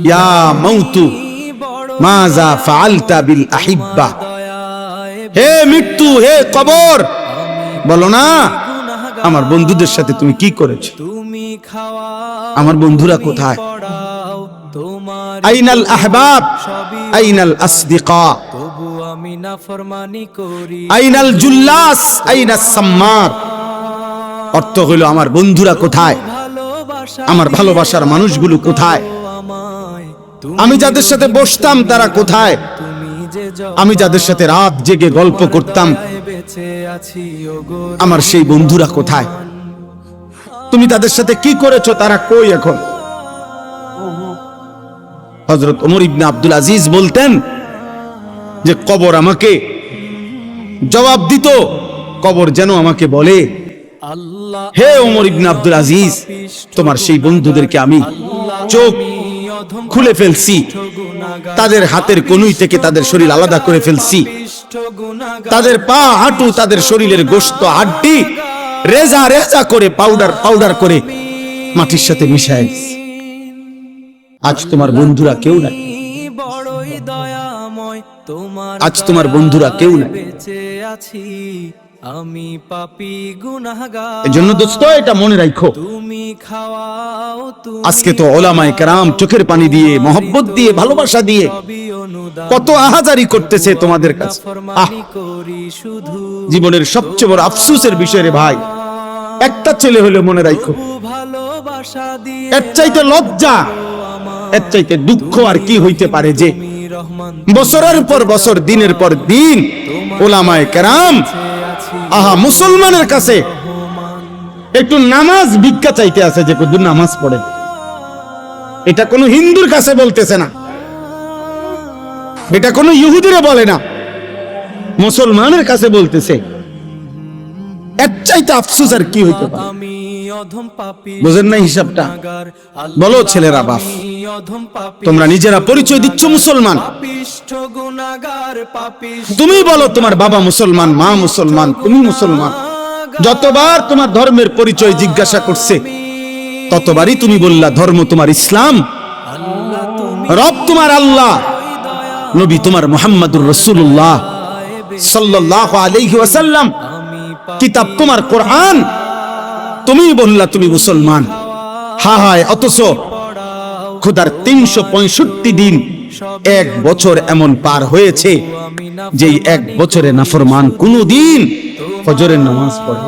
ইয়া মাউতু মাজা ফাআলতা বিল আহিব্বা, হে মৃত্যু, হে কবর, বলো না আমার বন্ধুদের সাথে তুমি কি করেছো? আমার বন্ধুরা কোথায়? আইনাল আহবাব আইনাল আসদিকা আইনাল জুল্লাস আইনাস সাম্মার। অর্থ হলো আমার বন্ধুরা কোথায়, আমার ভালোবাসার মানুষগুলো কোথায়, আমি যাদের সাথে বসতাম তারা কোথায়, আমি যাদের সাথে রাত জেগে গল্প করতাম আমার সেই বন্ধুরা কোথায়? তুমি তাদের সাথে কি করেছো? তারা কই এখন? হযরত ওমর ইবনে আব্দুল আজিজ বলতেন যে কবর আমাকে জবাব দিত, কবর যেন আমাকে বলে, হে ওমর ইবনে আব্দুল আজিজ, তোমার সেই বন্ধুদেরকে আমি চোখ খুলে ফেলছি, তাদের হাতের কনুই থেকে তাদের শরীর আলাদা করে ফেলছি, তাদের পা হাঁটু তাদের শরীরের গোশত হাড্ডি রেজা রেজা করে পাউডার করে মাটির সাথে মিশায়। আজ তোমার বন্ধুরা কেউ নাই, আজ তোমার বন্ধুরা কেউ নাই। আমি পাপী গুনাহগার, এজন্য দোস্ত এটা মনে রাখো, আজকে তো ওলামায়ে কেরাম চোখের পানি দিয়ে, মহব্বত দিয়ে, ভালোবাসা দিয়ে কত আহাজারি করতেছে তোমাদের কাছে। জীবনের সবচেয়ে বড় আফসোসের বিষয় রে ভাই, একটা ছেলে হলে মনে রাখো, এর চাইতে লজ্জা, এর চাইতে দুঃখ আর কি হইতে পারে যে বছরের পর বছর, দিনের পর দিন ওলামায়ে কেরাম মুসলমানের কাছে একটু নামাজ ভিক্ষা চাইতে আছে যে কত নামাজ পড়ে। এটা কোনো হিন্দুর কাছে বলতেছে না, এটা কোনো ইহুদিরে বলে না, মুসলমানের কাছে বলতেছে। এর চাইতে আফসোস আর কি হইতে পারে? বুঝেন না হিসাবটা? বলো ছেলেরা, বাপ তোমরা নিজেরা পরিচয় দিচ্ছ মুসলমান, তুমি বলো তোমার বাবা মুসলমান, মা মুসলমান, তুমি মুসলমান। যতবার তোমার ধর্মের পরিচয় জিজ্ঞাসা করছে ততবারই তুমি বললা ধর্ম তোমার ইসলাম, রব তোমার আল্লাহ, নবী তোমার মুহাম্মদুর রাসূলুল্লাহ সাল্লাল্লাহু আলাইহি ওয়াসাল্লাম, কিতাব তোমার কোরআন, তুমি বললা তুমি মুসলমান। হায়, অথচ খোদার 365 দিন, এক বছর এমন পার হয়েছে যেই এক বছরে নাফরমান কোনদিন ফজরের নামাজ পড়ে।